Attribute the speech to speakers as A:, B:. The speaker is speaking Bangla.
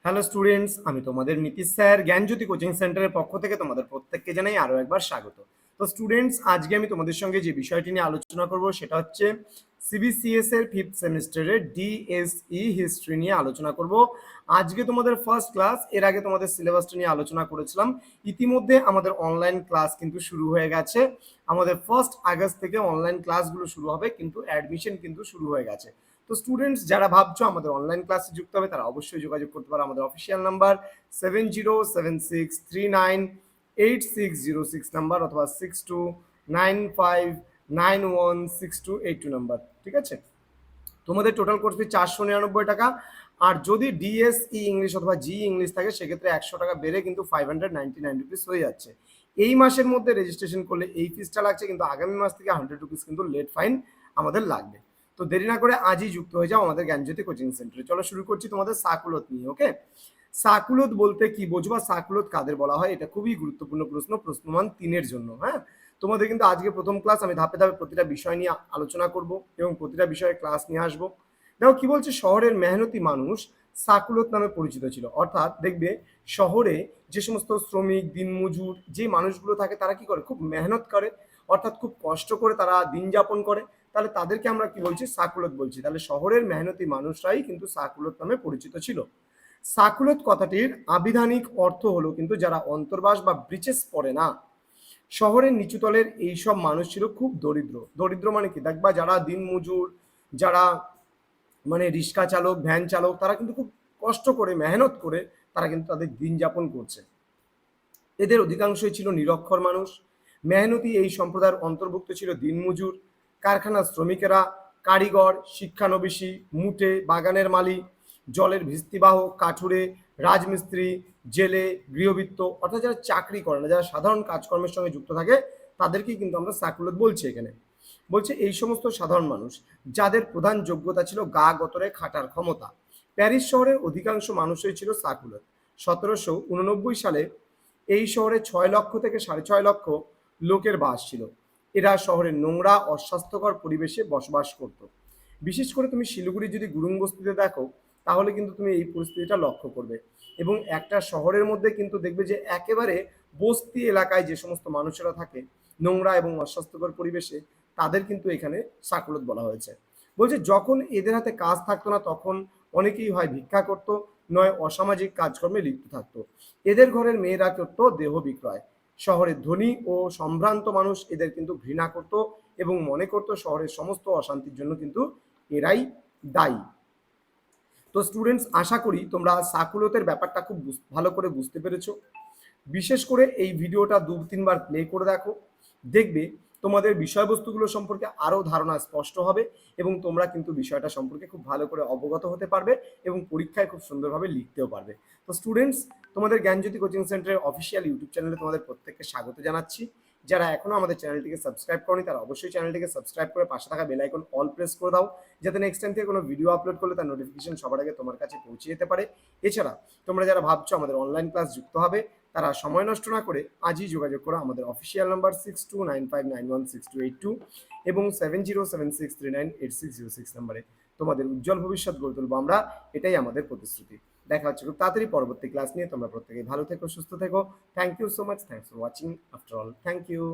A: হ্যালো স্টুডেন্টস, আমি তোমাদের নীতিশ স্যার জ্ঞানজ্যোতি কোচিং সেন্টারের পক্ষ থেকে তোমাদের প্রত্যেককে জানাই আরও একবার স্বাগত। তো স্টুডেন্টস, আজকে আমি তোমাদের সঙ্গে যে বিষয়টি নিয়ে আলোচনা করব সেটা হচ্ছে সিবিসিএস এর 5th সেমিস্টারের ডিএসই হিস্ট্রি নিয়ে আলোচনা করব। আজকে তোমাদের ফার্স্ট ক্লাস, এর আগে তোমাদের সিলেবাসটা নিয়ে আলোচনা করেছিলাম। ইতিমধ্যে আমাদের অনলাইন ক্লাস কিন্তু শুরু হয়ে গেছে। আমাদের 1 আগস্ট থেকে অনলাইন ক্লাসগুলো শুরু হবে, কিন্তু অ্যাডমিশন কিন্তু শুরু হয়ে গেছে। তো স্টুডেন্টস যারা ভাবছো আমাদের অনলাইন ক্লাসে যুক্ত হবে, তারা অবশ্যই যোগাযোগ করতে পারো আমাদের অফিসিয়াল নাম্বার 7076398606 নাম্বার অথবা 6295916282 নাম্বার। ঠিক আছে, তোমাদের টোটাল কোর্স ফি 499 টাকা। আর যদি ডিএসই ইংলিশ অথবা জি ইংলিশ থাকে সেক্ষেত্রে 100 টাকা বেড়ে কিন্তু 599 রুপিস হয়ে যাচ্ছে। এই মাসের মধ্যে রেজিস্ট্রেশন করলে এই ফিসটা লাগছে, কিন্তু আগামী মাস থেকে 100 রুপিস কিন্তু লেট ফাইন আমাদের লাগবে। তো দেরি না করে আজই যুক্ত হয়ে যাও আমাদের জ্ঞানজ্যোতি কোচিং সেন্টারে। চলো শুরু করছি তোমাদের সাকুলত নিয়ে। ওকে, সাকুলত বলতে কি বোঝো বা সাকুলত কাদের বলা হয়, এটা খুবই গুরুত্বপূর্ণ প্রশ্ন, প্রশ্নমান 3-এর জন্য। হ্যাঁ, তোমাদের কিন্তু আজকে প্রথম ক্লাস, আমি ধাপে ধাপে প্রতিটা বিষয় নিয়ে আলোচনা করব এবং প্রতিটা বিষয়ে ক্লাস নিয়ে আসবো। দেখো কি বলছে, শহরের মেহনতি মানুষ সাকুলত নামে পরিচিত ছিল। অর্থাৎ দেখবে শহরে যে সমস্ত শ্রমিক, দিনমজুর যে মানুষগুলো থাকে তারা কি করে, খুব মেহনত করে, অর্থাৎ খুব কষ্ট করে তারা দিন যাপন করে। তাহলে তাদেরকে আমরা কি বলছি, সাকুলত বলছি। তাহলে শহরের মেহনতি মানুষরাই কিন্তু সাকুলত নামে পরিচিত ছিল। সাকুলত কথাটির আবিধানিক অর্থ হলো কিন্তু যারা অন্তর্বাস বা ব্রিচেস পড়ে না। শহরের নিচুতলের এইসব মানুষ ছিল খুব দরিদ্র। দরিদ্র মানে কি, দেখবা যারা দিনমজুর, যারা মানে রিক্সা চালক, ভ্যান চালক, তারা কিন্তু খুব কষ্ট করে মেহনত করে তারা কিন্তু তাদের দিন যাপন করছে। এদের অধিকাংশই ছিল নিরক্ষর মানুষ। মেহনতি এই সম্প্রদায়ের অন্তর্ভুক্ত ছিল দিনমজুর, কারখানার শ্রমিকেরা, কারিগর, শিক্ষানবিশি, মুটে, বাগানের মালিক, জলের ভিস্তিবাহক, কাঠুরে, রাজমিস্ত্রি, জেলে, গৃহবৃত্ত, অর্থাৎ যারা চাকরি করে না, যারা সাধারণ কাজকর্মের সঙ্গে যুক্ত থাকে, তাদেরকেই কিন্তু আমরা সাকুলত বলছি। এখানে বলছে এই সমস্ত সাধারণ মানুষ যাদের প্রধান যোগ্যতা ছিল গা গতরে খাটার ক্ষমতা। প্যারিস শহরের অধিকাংশ মানুষই ছিল সাকুলত। 1789 সালে এই শহরে 6 লক্ষ থেকে 6.5 লক্ষ লোকের বাস ছিল। এরা শহরের নোংরা অস্বাস্থ্যকর পরিবেশে বসবাস করত। বিশেষ করে তুমি শিলিগুড়ি যদি গুরুং বস্তিতে দেখো, তাহলে কিন্তু তুমি এই পরিস্থিতিটা লক্ষ্য করবে। এবং একটা শহরের মধ্যে কিন্তু দেখবে যে একেবারে বস্তি এলাকায় যে সমস্ত মানুষেরা থাকে নোংরা এবং অস্বাস্থ্যকর পরিবেশে, তাদের কিন্তু এখানে সাকুলত বলা হয়েছে। বলছে যখন এদের হাতে কাজ থাকতো না, তখন অনেকেই হয় ভিক্ষা করতো, নয় অসামাজিক কাজকর্মে লিপ্ত থাকতো। এদের ঘরের মেয়েরা করতো দেহ বিক্রয়। শহরের ধনী ও সম্ভ্রান্ত মানুষ এদের কিন্তু ঘৃণা করত এবং মনে করতো শহরের সমস্ত অশান্তির জন্য কিন্তু এরাই দায়ী। তো স্টুডেন্টস, আশা করি তোমরা সাকুলতের ব্যাপারটা খুব ভালো করে বুঝতে পেরেছো। বিশেষ করে এই ভিডিওটা 2-3 বার প্লে করে দেখো, দেখবে তোমাদের বিষয়বস্তুগুলো সম্পর্কে আরও ধারণা স্পষ্ট হবে এবং তোমরা কিন্তু বিষয়টা সম্পর্কে খুব ভালো করে অবগত হতে পারবে এবং পরীক্ষায় খুব সুন্দরভাবে লিখতেও পারবে। তো স্টুডেন্টস, তোমাদের জ্ঞানজ্যোতি কোচিং সেন্টারের অফিসিয়াল ইউটিউব চ্যানেলে তোমাদের প্রত্যেককে স্বাগত জানাচ্ছি। যারা এখনও আমাদের চ্যানেলটিকে সাবস্ক্রাইব করনি, তারা অবশ্যই চ্যানেলটিকে সাবস্ক্রাইব করে পাশে থাকা বেল আইকন অল প্রেস করে দাও, যাতে নেক্সট টাইম থেকে কোনো ভিডিও আপলোড করলে তার নোটিফিকেশন সবার আগে তোমার কাছে পৌঁছে যেতে পারে। এছাড়া তোমরা যারা ভাবছো আমাদের অনলাইন ক্লাস যুক্ত হবে, তারা সময় নষ্ট না করে আজই যোগাযোগ করো আমাদের অফিসিয়াল নাম্বার 6295916282 এবং 7076398606 নাম্বারে। তোমাদের উজ্জ্বল ভবিষ্যৎ গড়ে তুলবো আমরা, এটাই আমাদের প্রতিশ্রুতি। দেখা হচ্ছে খুব তাড়াতাড়ি পরবর্তী ক্লাস নিয়ে। তোমরা প্রত্যেকেই ভালো থেকো, সুস্থ থেকো। Thank you so much, thanks for watching after all, thank you.